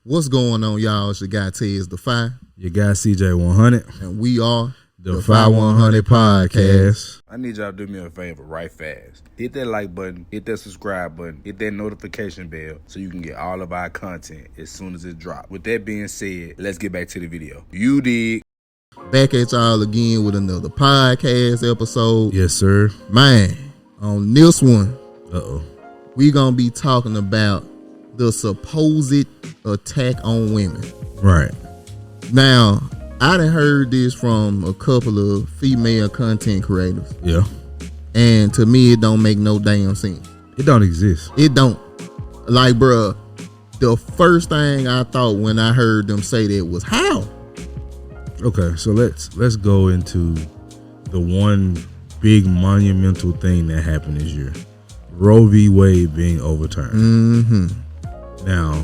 What's going on, y'all? It's your guy Tez the Fi. Your guy CJ100. And we are the Fi 100 Podcast. I need y'all to do me a favor right fast. Hit that like button, hit that subscribe button, hit that notification bell so you can get all of our content as soon as it drops. With that being said, let's get back to the video. You dig? Back at y'all again with another podcast episode. Yes, sir. Man, on this one, Uh-oh. we gonna be talking about the supposed attack on women. Right. Now, I done heard this from a couple of female content creators. Yeah. And to me, it don't make no damn sense. It don't exist. It don't. Like, bruh, the first thing I thought when I heard them say that was, how? Okay, so let's go into the one big monumental thing that happened this year. Roe v. Wade being overturned. Mm-hmm. Now,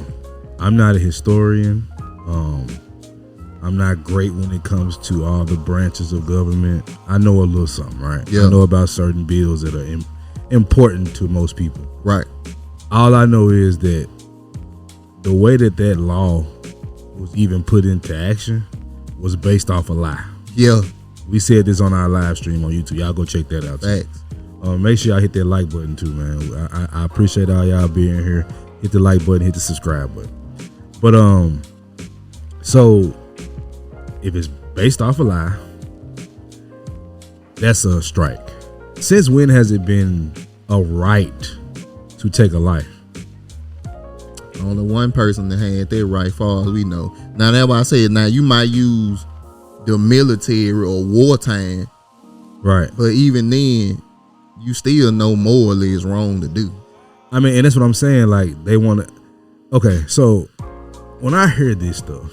I'm not a historian. I'm not great when it comes to all the branches of government. I know a little something, right? Yeah. I know about certain bills that are important to most people. Right. All I know is that the way that law was even put into action was based off a lie. Yeah. We said this on our live stream on YouTube. Y'all go check that out too. Facts. Make sure y'all hit that like button too, man. I appreciate all y'all being here. Hit the like button, hit the subscribe button. But so if it's based off a lie, that's a strike. Since when has it been a right to take a life? Only one person that had that right, far as we know. Now, that's why I said, now you might use the military or wartime, Right. but even then, you still know morally it's wrong to do. I mean, and that's what I'm saying. Like, they want to. Okay, so when I hear this stuff,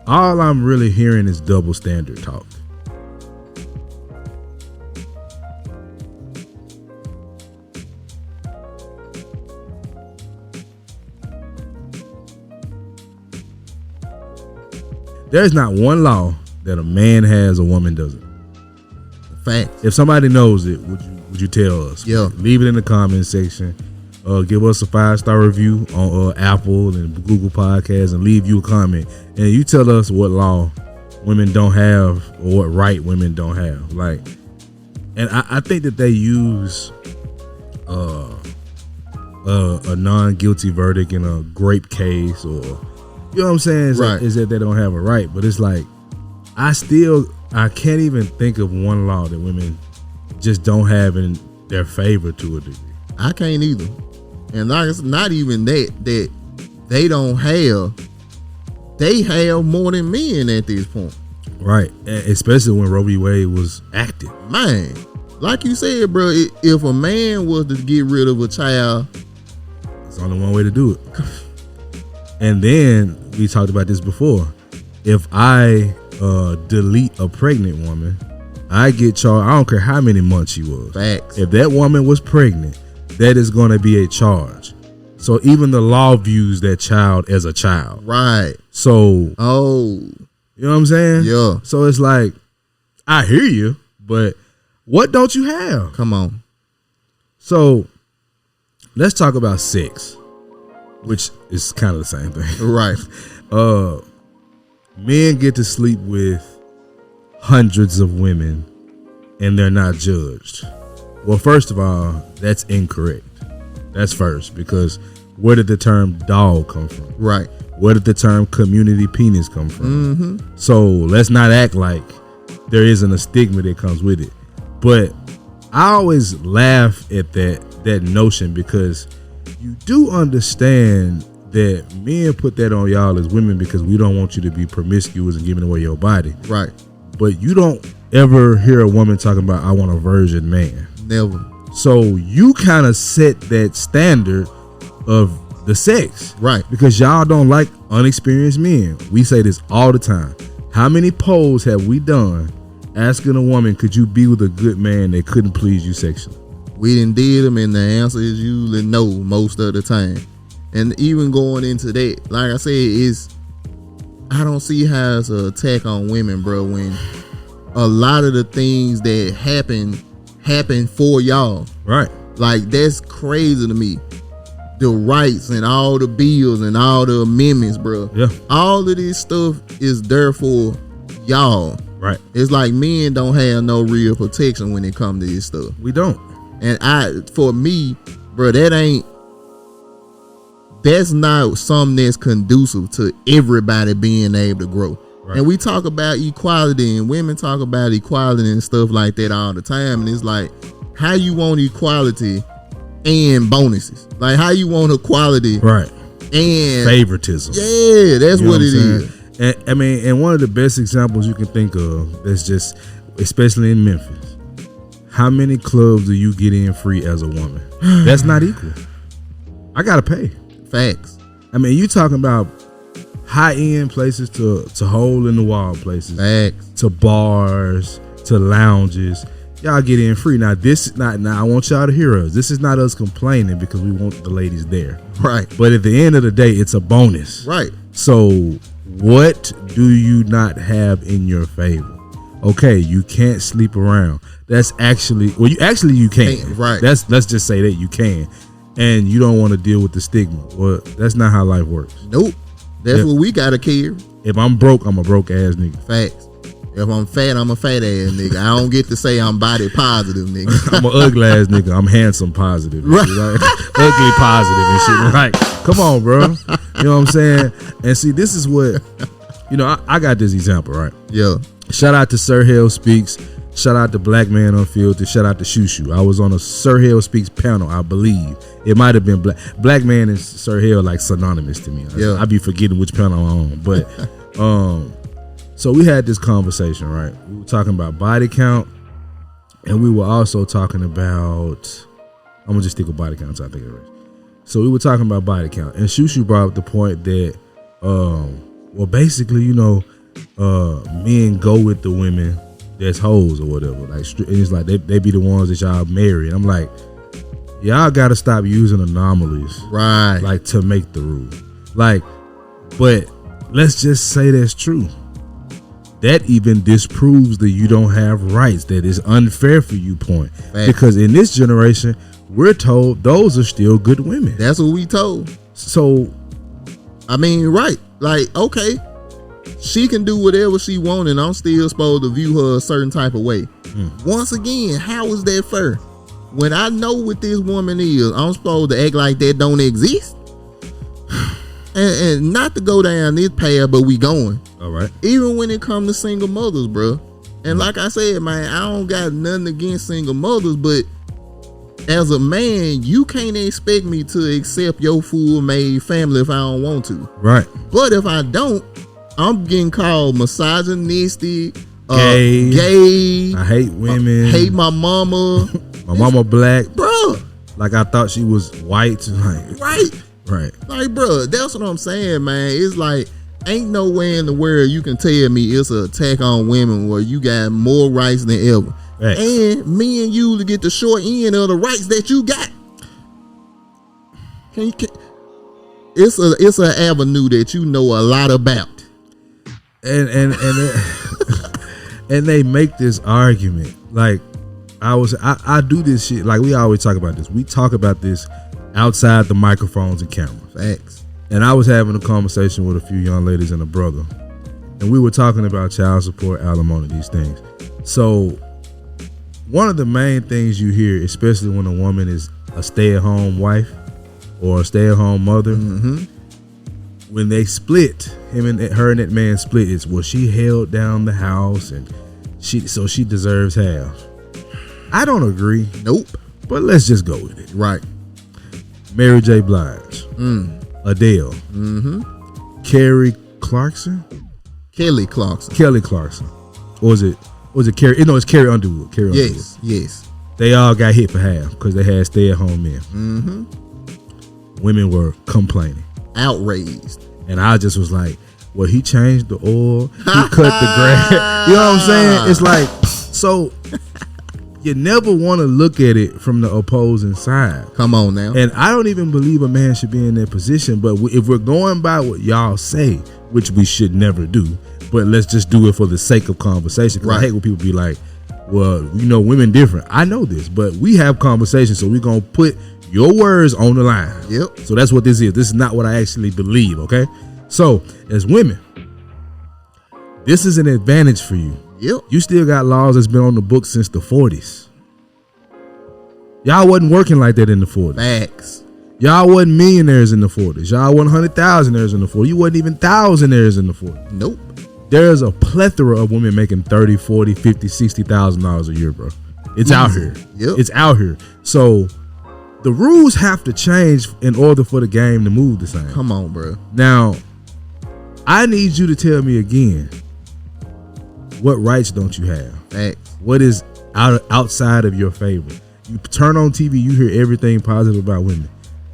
all I'm really hearing is double standard talk. There's not one law that a man has a woman doesn't. Fact. If somebody knows it, would you tell us? Yeah. Leave it in the comment section. Give us a 5-star review on Apple and Google Podcasts, and leave you a comment. And you tell us what law women don't have or what right women don't have. Like, and I think that they use a non-guilty verdict in a grape case, or you know what I'm saying? Is that they don't have a right. But it's like, I can't even think of one law that women just don't have in their favor to a degree. I can't either. And like, it's not even that they don't have. They have more than men at this point. Right. And especially when Roe v. Wade was active. Man, like you said, bro, if a man was to get rid of a child, it's only one way to do it. And then we talked about this before. If I delete a pregnant woman, I get charged. I don't care how many months she was. Facts. If that woman was pregnant, that is going to be a charge. So even the law views that child as a child. Right. So, you know what I'm saying? Yeah. So it's like, I hear you, but what don't you have? Come on. So let's talk about sex, which is kind of the same thing. Right. Men get to sleep with hundreds of women and they're not judged. Well, first of all, that's incorrect. That's first, because where did the term dog come from? Right. Where did the term community penis come from? Mm-hmm. So let's not act like there isn't a stigma that comes with it. But I always laugh at that notion, because you do understand that men put that on y'all as women because we don't want you to be promiscuous and giving away your body. Right. But you don't ever hear a woman talking about, I want a virgin man. Never. So you kind of set that standard of the sex. Right. Because y'all don't like unexperienced men. We say this all the time. How many polls have we done asking a woman, could you be with a good man that couldn't please you sexually? We done did them, and the answer is usually no most of the time. And even going into that, like I said, I don't see how it's an attack on women, bro, when a lot of the things that happen for y'all. Right. Like, that's crazy to me. the rights and all the bills and all the amendments, bro. Yeah. All of this stuff is there for y'all. Right. It's like men don't have no real protection when it comes to this stuff. We don't. And for me, bro, that's not something that's conducive to everybody being able to grow. Right. And we talk about equality, and women talk about equality and stuff like that all the time. And it's like, how you want equality and bonuses? Like, how you want equality, right? And favoritism. Yeah, that's what it is. And I mean, and one of the best examples you can think of that's just, especially in Memphis, how many clubs do you get in free as a woman? That's not equal. I gotta pay. Facts. I mean, you talking about high end places to hole in the wall places. Facts. To bars, to lounges. Y'all get in free. Now this is not. Now I want y'all to hear us. This is not us complaining because we want the ladies there. Right. But at the end of the day, it's a bonus. Right. So what do you not have in your favor? Okay, you can't sleep around. That's actually you can. Right. Let's just say that you can, and you don't want to deal with the stigma. Well, that's not how life works. Nope. That's what we gotta care. If I'm broke, I'm a broke ass nigga. Facts. If I'm fat, I'm a fat ass nigga. I don't get to say I'm body positive, nigga. I'm an ugly ass nigga. I'm handsome positive. Right. Like, ugly positive and shit. Like, come on, bro. You know what I'm saying? And see, this is what, I got this example, right? Yeah. Shout out to Sir Hell Speaks. Shout out to Black Man Unfiltered. Shout out to Shushu. I was on a Sir Hell Speaks panel, I believe. It might have been Black Man and Sir Hell like synonymous to me. Yeah. I be forgetting which panel I'm on. But so we had this conversation, right? We were talking about body count, and we were also talking about, I'm gonna just stick with body count so I think of it. So we were talking about body count, and Shushu brought up the point that well, basically, men go with the women that's hoes or whatever. Like, and it's like they be the ones that y'all marry. And I'm like, y'all gotta stop using anomalies, right? Like, to make the rule. Like, but let's just say that's true. That even disproves that you don't have rights. That is unfair for you point. Fact. Because in this generation, we're told those are still good women. That's what we told. So, I mean, right? Like, okay, she can do whatever she wants, and I'm still supposed to view her a certain type of way. Once again, how is that fair? When I know what this woman is, I'm supposed to act like that don't exist? And not to go down this path, but we going. All right. Even when it comes to single mothers, bro. And like I said, man, I don't got nothing against single mothers, but as a man, you can't expect me to accept your full-made family if I don't want to. Right. But if I don't, I'm getting called misogynistic, gay. I hate women. Hate my mama. My mama black. Bro. Like, I thought she was white. Like, Right. Like, bro, that's what I'm saying, man. It's like, ain't no way in the world you can tell me it's an attack on women where you got more rights than ever. Right. And me and you to get the short end of the rights that you got. It's an avenue that you know a lot about. And and they make this argument. Like, I do this shit. Like, we always talk about this. We talk about this outside the microphones and cameras. Facts. And I was having a conversation with a few young ladies and a brother, and we were talking about child support, alimony, these things. So one of the main things you hear, especially when a woman is a stay-at-home wife or a stay-at-home mother, when they split, her and that man split, is, well, she held down the house and she deserves half. I don't agree. Nope. But let's just go with it. Right. Mary J. Blige, Adele, Kelly Clarkson, or was it Carrie? No, it's Carrie Underwood. Yes. They all got hit for half because they had stay-at-home men. Women were complaining, outraged, and I just was like, "Well, he changed the oil, he cut the grass." You know what I'm saying? It's like, so. You never want to look at it from the opposing side. Come on now. And I don't even believe a man should be in that position. But if we're going by what y'all say, which we should never do, but let's just do it for the sake of conversation. Because I hate when people be like, well, women different. I know this, but we have conversations, so we're going to put your words on the line. Yep. So that's what this is. This is not what I actually believe, okay? So, as women, this is an advantage for you. Yep. You still got laws that's been on the books since the 40s. Y'all wasn't working like that in the 40s. Facts. Y'all wasn't millionaires in the 40s. Y'all wasn't 100,000aires in the 40s. You wasn't even thousandaires in the 40s. Nope. There's a plethora of women making $30, $40, $50, $60,000 a year, bro. It's out here. Yep. It's out here. So the rules have to change in order for the game to move the same. Come on, bro. Now, I need you to tell me again, what rights don't you have? Facts. What is outside of your favor? You turn on TV, you hear everything positive about women.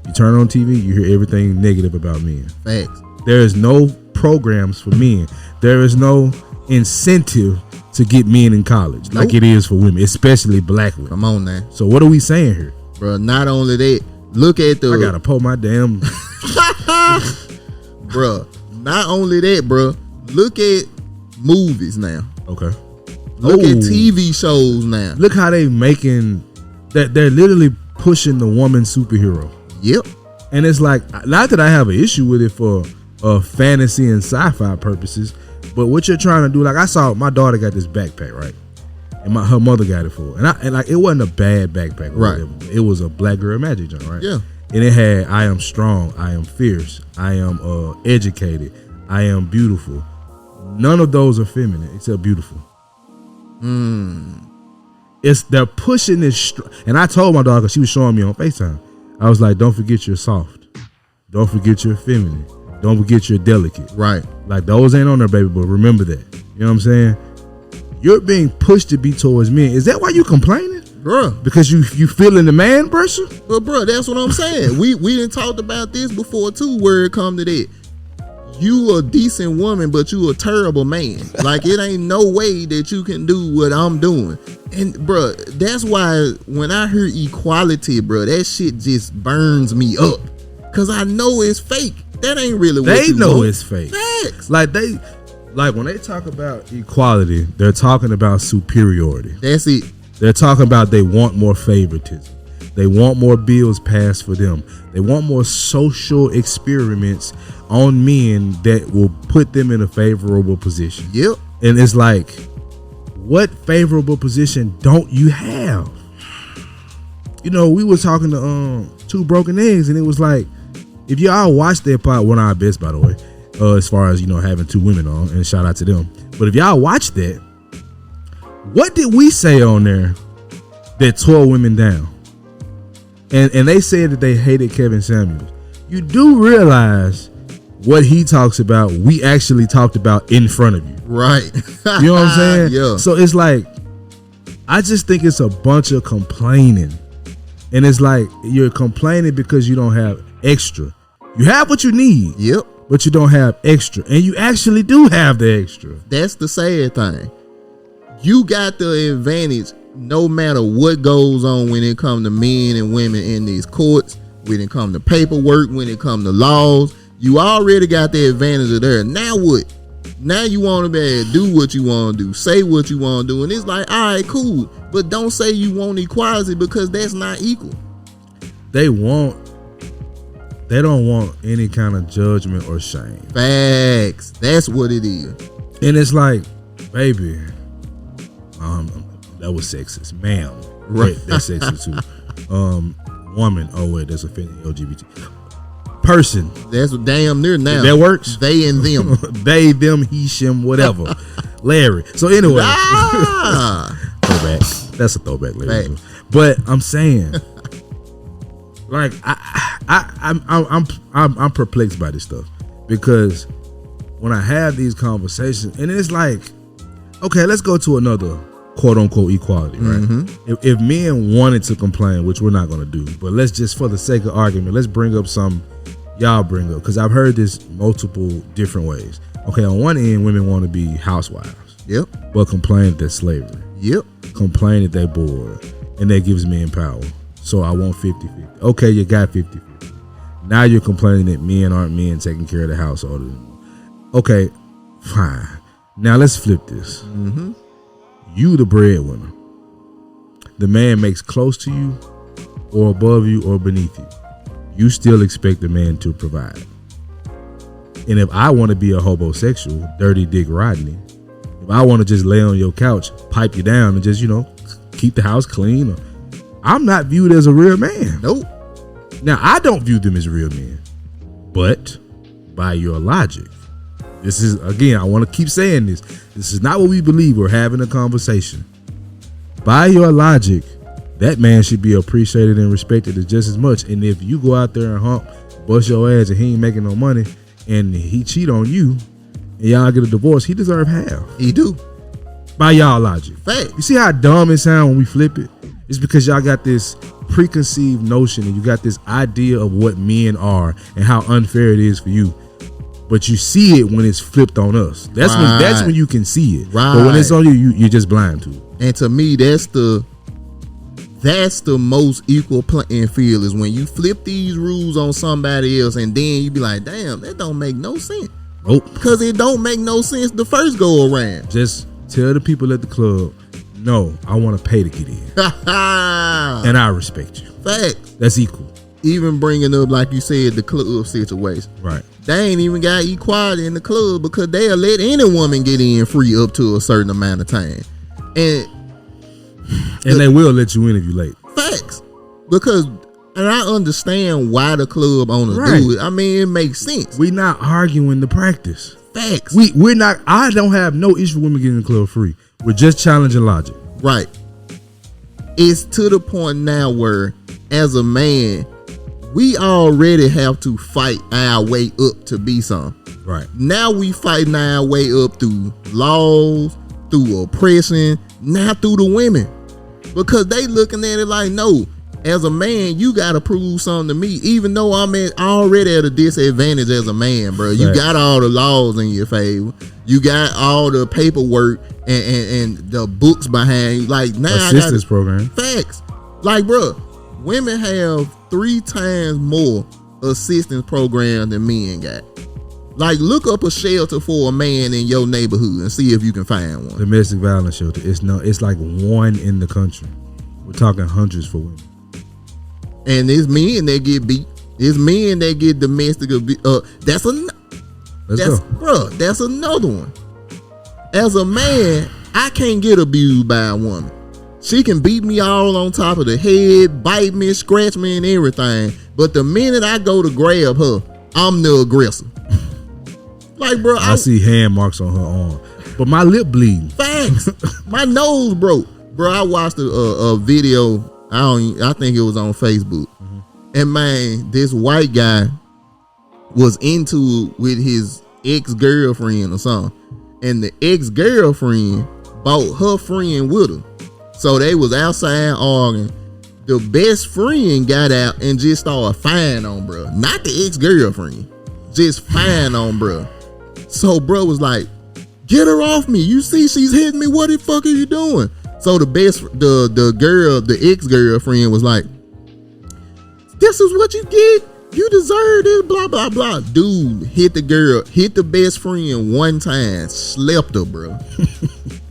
You turn on TV, you hear everything negative about men. Facts. There is no programs for men. There is no incentive to get men in college like it is for women, especially black women. Come on now. So what are we saying here? Bro, not only that, look at the... I gotta pull my damn... Bro, not only that, bro, look at movies now. Okay. Look at TV shows now. Look how they making... that they're literally pushing the woman superhero. Yep. And it's like, not that I have an issue with it for fantasy and sci-fi purposes, but what you're trying to do, like I saw my daughter got this backpack, right? And her mother got it for her. And like it wasn't a bad backpack, right? It was a Black Girl Magic joint, right? Yeah. And it had, I am strong, I am fierce, I am educated, I am beautiful. None of those are feminine except beautiful. They're pushing this, and I told my daughter, because she was showing me on FaceTime, I was like, don't forget you're soft. Don't forget you're feminine. Don't forget you're delicate. Right. Like those ain't on there, baby, but remember that. You know what I'm saying? You're being pushed to be towards men. Is that why you complaining? Bruh. Because you feeling the man person? Well, bro, that's what I'm saying. we done talked about this before too, where it come to that. You a decent woman, but you a terrible man. Like it ain't no way that you can do what I'm doing. And bro, that's why when I hear equality, bro, that shit just burns me up. Cause I know it's fake. That ain't really what you know want. it's fake. Facts. Like when they talk about equality, they're talking about superiority. That's it. They're talking about they want more favoritism. They want more bills passed for them. They want more social experiments on men that will put them in a favorable position. Yep. And it's like, what favorable position don't you have? You know, we were talking to Two Broken Eggs, and it was like, if y'all watch their pod, one of our best, by the way, as far as, you know, having two women on, and shout out to them. But if y'all watch that, what did we say on there that tore women down? And they said that they hated Kevin Samuels. You do realize what he talks about, we actually talked about in front of you. Right. You know what I'm saying? Yeah. So it's like, I just think it's a bunch of complaining. And it's like, you're complaining because you don't have extra. You have what you need. Yep. But you don't have extra. And you actually do have the extra. That's the sad thing. You got the advantage no matter what goes on when it comes to men and women in these courts, when it comes to paperwork, when it comes to laws. You already got the advantage of there. Now what? Now you want to be able to do what you want to do, say what you want to do. And it's like, all right, cool. But don't say you want equality, because that's not equal. They don't want any kind of judgment or shame. Facts. That's what it is. And it's like, baby, that was sexist. Ma'am. Right. That's sexist too. Woman. Oh wait, that's offending LGBT. Person. That's damn near now. That works? They and them. They, them, he, shim, whatever. Larry. So anyway. Throwback. That's a throwback, ladies. But I'm saying, like, I'm perplexed by this stuff, because when I have these conversations, and it's like, okay, let's go to another quote unquote equality, right? Mm-hmm. If men wanted to complain, which we're not going to do, but let's just, for the sake of argument, let's bring up some y'all bring up, because I've heard this multiple different ways. Okay, on one end, women want to be housewives. Yep. But complain that they're slavery. Yep. Complain that they're bored, and that gives men power. So I want 50-50. Okay, you got 50-50. Now you're complaining that men aren't men taking care of the household anymore. Okay, fine. Now let's flip this. Mm-hmm. You the breadwinner. The man makes close to you or above you or beneath you, you still expect a man to provide. And if I want to be a homosexual, dirty dick Rodney, if I want to just lay on your couch, pipe you down, and just, keep the house clean, I'm not viewed as a real man. Nope. Now, I don't view them as real men, but by your logic, this is, again, I want to keep saying this. This is not what we believe. We're having a conversation. By your logic, that man should be appreciated and respected just as much. And if you go out there and hump, bust your ass, and he ain't making no money, and he cheat on you, and y'all get a divorce, he deserve half. He do. By y'all logic. Fact. You see how dumb it sound when we flip it? It's because y'all got this preconceived notion and you got this idea of what men are and how unfair it is for you. But you see it when it's flipped on us. That's when you can see it. Right. But when it's on you, you're just blind to it. And to me, that's the most equal playing field, is when you flip these rules on somebody else and then you be like, damn, that don't make no sense. Nope. Because it don't make no sense the first go around. Just tell the people at the club, no, I want to pay to get in. And I respect you. Facts. That's equal. Even bringing up, like you said, the club situation. Right. They ain't even got equality in the club because they'll let any woman get in free up to a certain amount of time. And they will let you in if you late. Facts. Because, and I understand why the club owners do it. I mean, it makes sense. We not arguing the practice. Facts. We're not. I don't have no issue with women getting in the club free. We're just challenging logic. Right. It's to the point now where, as a man, we already have to fight our way up to be something. Right. Now we fighting our way up through laws, through oppression, now through the women. Because they looking at it like, no, as a man, you got to prove something to me, even though I'm already at a disadvantage as a man, bro. You got all the laws in your favor. You got all the paperwork and the books behind you. Like, now assistance program. Facts. Like, bro, women have 3 times more assistance programs than men got. Like, look up a shelter for a man in your neighborhood and see if you can find one. Domestic violence shelter. It's like 1 in the country. We're talking hundreds for women. And it's men that get beat. It's men that get domestic abuse. That's another one. As a man, I can't get abused by a woman. She can beat me all on top of the head, bite me, scratch me, and everything. But the minute I go to grab her, I'm the aggressor. Like, bro, I see hand marks on her arm, but my lip bleeding. Facts. My nose broke, bro. I watched a video. I think it was on Facebook, and man, this white guy was into it with his ex-girlfriend or something, and the ex-girlfriend brought her friend with her, so they was outside arguing. The best friend got out and just started firing on bro, not the ex-girlfriend, just firing on bro. So bro was like, get her off me. You see she's hitting me. What the fuck are you doing? So the ex-girlfriend was like, this is what you get. You deserve this, blah, blah, blah. Dude hit the best friend 1 time, slept her, bro.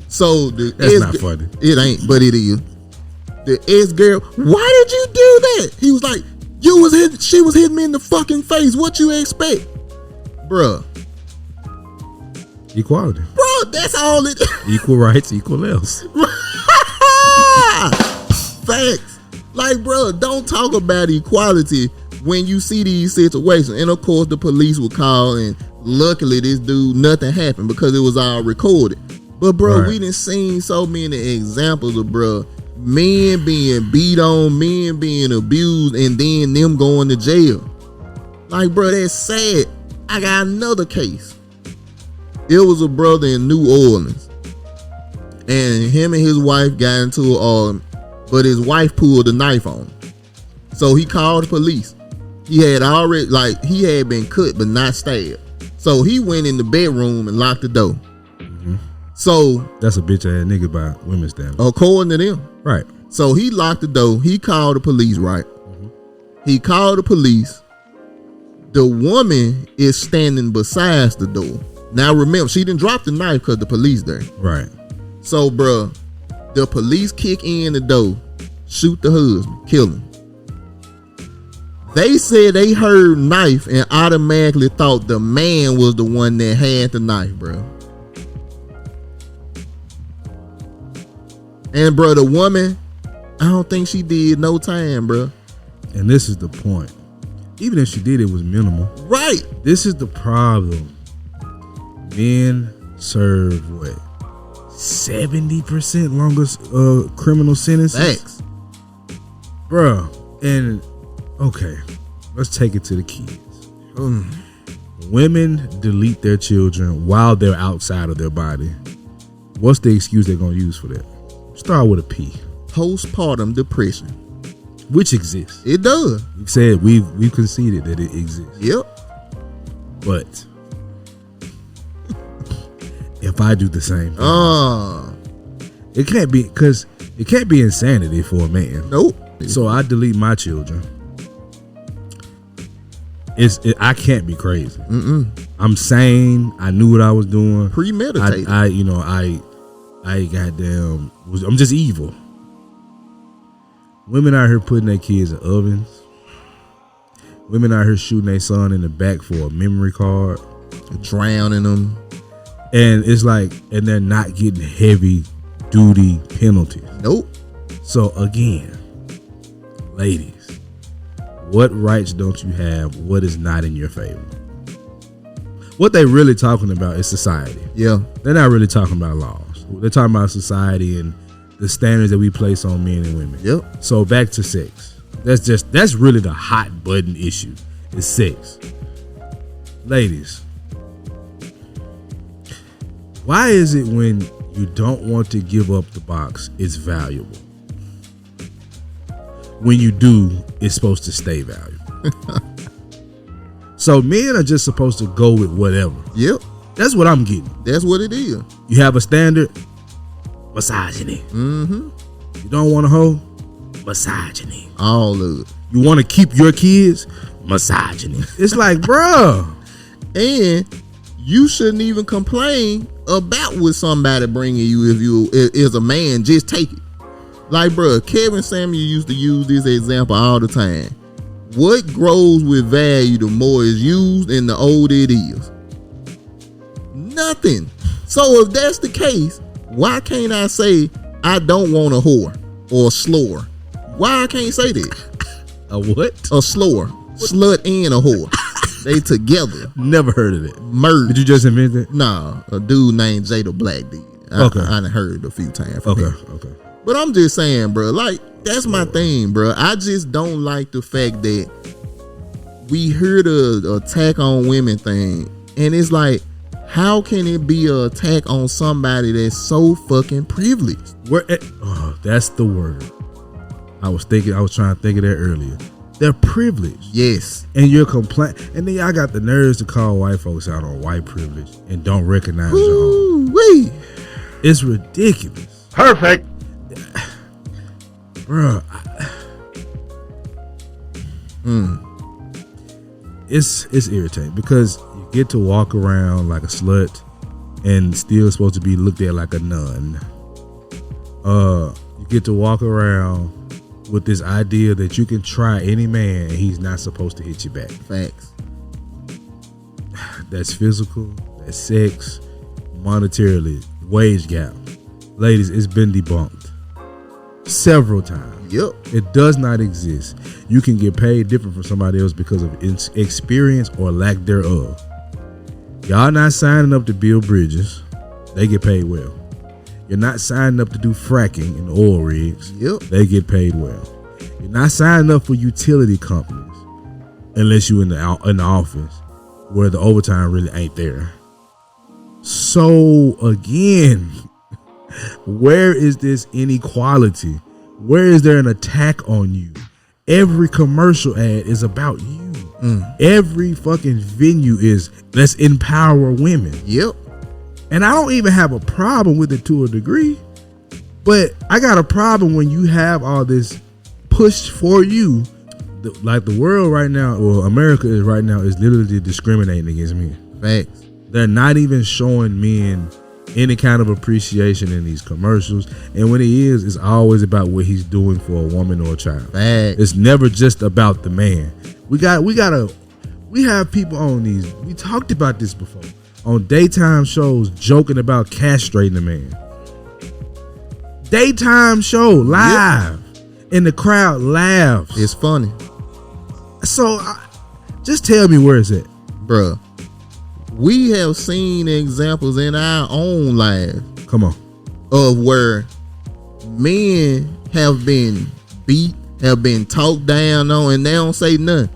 So that's not funny. It ain't, but it is. The ex-girl, why did you do that? He was like, she was hitting me in the fucking face. What you expect? Bruh. Equality. Bro, that's all it is. Equal rights, equal else. Facts. Like, bro, don't talk about equality when you see these situations. And of course, the police would call, and luckily this dude, nothing happened because it was all recorded. But bro, we done seen so many examples of, bro, men being beat on, men being abused, and then them going to jail. Like, bro, that's sad. I got another case. It was a brother in New Orleans, and him and his wife got into an argument, but his wife pulled a knife on him. So he called the police. He had been cut but not stabbed. So he went in the bedroom and locked the door. Mm-hmm. So that's a bitch ass nigga by women's standards, according to them. Right. So he locked the door. He called the police, right? Mm-hmm. He called the police. The woman is standing beside the door. Now remember, she didn't drop the knife because the police there. Right. So, bruh, the police kick in the door, shoot the husband, kill him. They said they heard knife and automatically thought the man was the one that had the knife, bro. And bro, the woman, I don't think she did no time, bro. And this is the point. Even if she did, it was minimal. Right. This is the problem. Men serve what? 70% longer criminal sentences? Thanks. Bruh. And okay, let's take it to the kids. Women delete their children while they're outside of their body. What's the excuse they're gonna use for that? Start with a P. Postpartum depression. Which exists. It does. You said we've conceded that it exists. Yep. But if I do the same thing, it can't be, because it can't be insanity for a man. Nope. So I delete my children. I can't be crazy. I'm sane. I knew what I was doing. Premeditated. I goddamn I'm just evil. Women out here putting their kids in ovens. Women out here shooting their son in the back for a memory card. Drowning them. And it's like, and they're not getting heavy duty penalties. Nope. So again, ladies, what rights don't you have? What is not in your favor? What they really talking about is society. Yeah. They're not really talking about laws. They're talking about society and the standards that we place on men and women. Yep. So back to sex. That's really the hot button issue. Is sex. Ladies, why is it when you don't want to give up the box, it's valuable? When you do, it's supposed to stay valuable. So men are just supposed to go with whatever. Yep. That's what I'm getting. That's what it is. You have a standard, misogyny. You don't want a hoe, misogyny. All of it. You want to keep your kids, misogyny. It's like, bruh. And you shouldn't even complain about what somebody bringing you if you is a man. Just take it. Like, bruh, Kevin Samuel used to use this example all the time. What grows with value the more it's used and the older it is? Nothing. So if that's the case, why can't I say I don't want a whore or a slur? Why I can't say that? A what? A slur. Slut and a whore. They together. Never heard of it. Merged. Did you just invent it? Nah, a dude named Jada Black did. Okay. I done heard it a few times from him. Okay. But I'm just saying, bro, like, that's my thing, bro. I just don't like the fact that we hear the attack on women thing, and it's like, how can it be an attack on somebody that's so fucking privileged? That's the word. I was trying to think of that earlier. They're privileged. Yes. And you're complaining. And then y'all got the nerves to call white folks out on white privilege and don't recognize your own. Wee. It's ridiculous. Perfect. Bruh. It's irritating because you get to walk around like a slut and still supposed to be looked at like a nun. You get to walk around with this idea that you can try any man and he's not supposed to hit you back. Facts. That's physical, that's sex, monetarily, wage gap. Ladies, it's been debunked several times. Yep. It does not exist. You can get paid different from somebody else because of experience or lack thereof. Y'all not signing up to build bridges. They get paid well. You're not signing up to do fracking in oil rigs. Yep. They get paid well. You're not signing up for utility companies unless you're in the office where the overtime really ain't there. So again, where is this inequality? Where is there an attack on you? Every commercial ad is about you. Every fucking venue is, let's empower women. Yep. And I don't even have a problem with it to a degree, but I got a problem when you have all this pushed for you. Like the world right now, or America is right now, is literally discriminating against men. Facts. They're not even showing men any kind of appreciation in these commercials, and when it is, it's always about what he's doing for a woman or a child. Facts. It's never just about the man. We have people on these. We talked about this before on daytime shows, joking about castrating a man. Daytime show live, and the crowd laughs. It's funny. So, just tell me where it's at, bruh. We have seen examples in our own lives. Come on, of where men have been beat, have been talked down on, and they don't say nothing.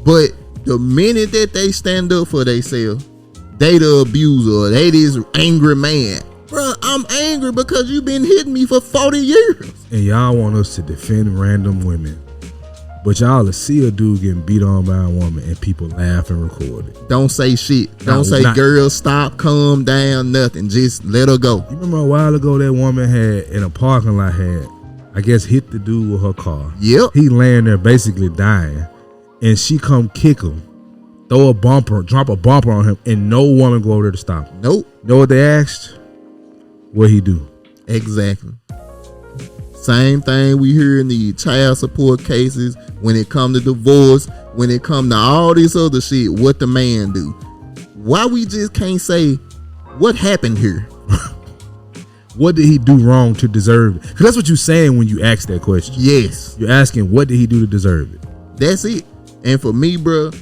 But the minute that they stand up for themselves, they the abuser, they this angry man. Bro, I'm angry because you've been hitting me for 40 years. And y'all want us to defend random women. But y'all will see a dude getting beat on by a woman and people laugh and record it. Don't say shit. Don't say, girl, stop, calm down, nothing. Just let her go. You remember a while ago that woman had, in a parking lot, I guess, hit the dude with her car. Yep. He laying there basically dying. And she come kick him, throw a bumper, drop a bumper on him, and no woman go over there to stop him. Nope. Know what they asked? What he do? Exactly. Same thing we hear in the child support cases, when it come to divorce, when it come to all this other shit, what the man do. Why we just can't say what happened here? What did he do wrong to deserve it? Because that's what you're saying when you ask that question. Yes. You're asking, what did he do to deserve it? That's it. And for me, bro,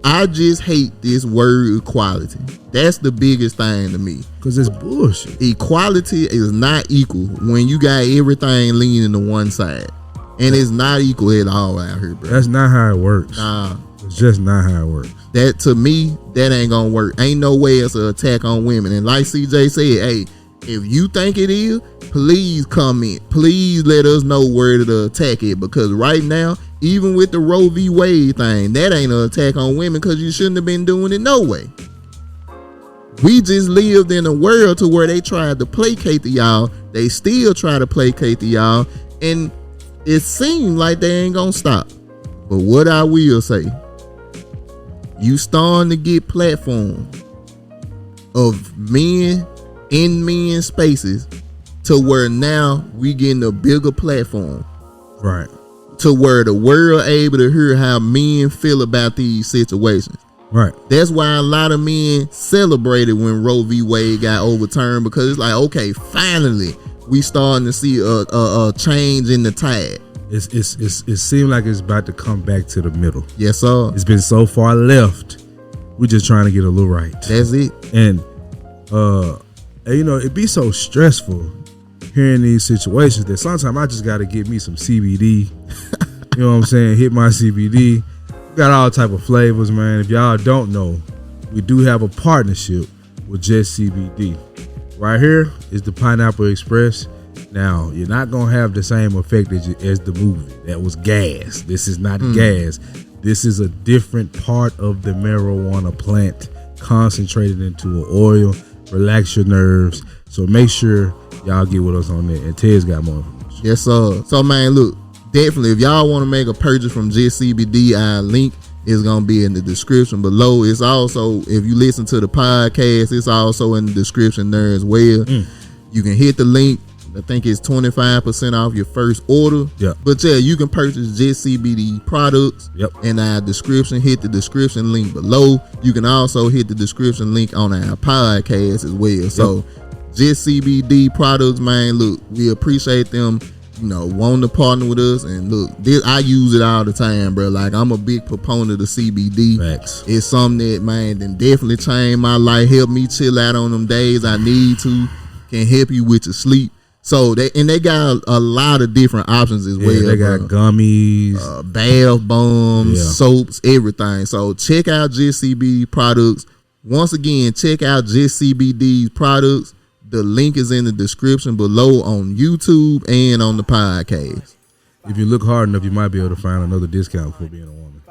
I just hate this word equality. That's the biggest thing to me. Because it's bullshit. Equality is not equal when you got everything leaning to one side. And it's not equal at all out here, bro. That's not how it works. Nah. It's just not how it works. That, to me, that ain't gonna work. Ain't no way it's an attack on women. And like CJ said, hey, if you think it is, please comment. Please let us know where to attack it. Because right now, even with the Roe v. Wade thing, that ain't an attack on women because you shouldn't have been doing it no way. We just lived in a world to where they tried to placate to y'all. They still try to placate to y'all. And it seemed like they ain't gonna stop. But what I will say, you starting to get platforms of men in men's spaces to where now we getting a bigger platform. Right. To where the world able to hear how men feel about these situations. Right. That's why a lot of men celebrated when Roe v. Wade got overturned, because it's like, okay, finally we starting to see a change in the tide. It seemed like it's about to come back to the middle. Yes, sir. It's been so far left. We're just trying to get a little right. That's it. And you know, it'd be so stressful hearing these situations that sometimes I just got to get me some CBD. You know what I'm saying? Hit my CBD. Got all type of flavors, man. If y'all don't know, we do have a partnership with Just CBD. Right here is the Pineapple Express. Now, you're not going to have the same effect as the movie. That was gas. This is not gas. This is a different part of the marijuana plant concentrated into an oil. Relax your nerves. So make sure y'all get with us on that. And Ted's got more information. Yes, sir. So, man, look, definitely, if y'all want to make a purchase from Just CBD, our link is going to be in the description below. It's also, if you listen to the podcast, it's also in the description there as well. You can hit the link. I think it's 25% off your first order. Yep. But yeah, you can purchase Just CBD products. Yep. In our description. Hit the description link below. You can also hit the description link on our podcast as well. Yep. So Just CBD products, man, look, we appreciate them, you know, wanting to partner with us. And look, I use it all the time, bro. Like, I'm a big proponent of CBD. Facts. It's something that, man, then definitely changed my life, help me chill out on them days I need to, can help you with your sleep. So they got a lot of different options as well. They got gummies, bath bombs, soaps, everything. So check out Just CBD products. Once again, check out Just CBD products. The link is in the description below on YouTube and on the podcast. If you look hard enough, you might be able to find another discount for being a woman.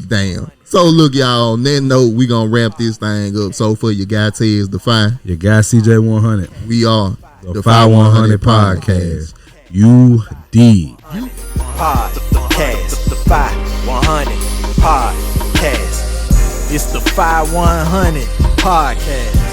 Damn. So look, y'all, on that note, we gonna wrap this thing up. So for your guy Tez the Fi, your guy CJ 100, we are the Fi 100 podcast. You did. Podcast, the Fi 100 podcast. It's the Fi 100 podcast.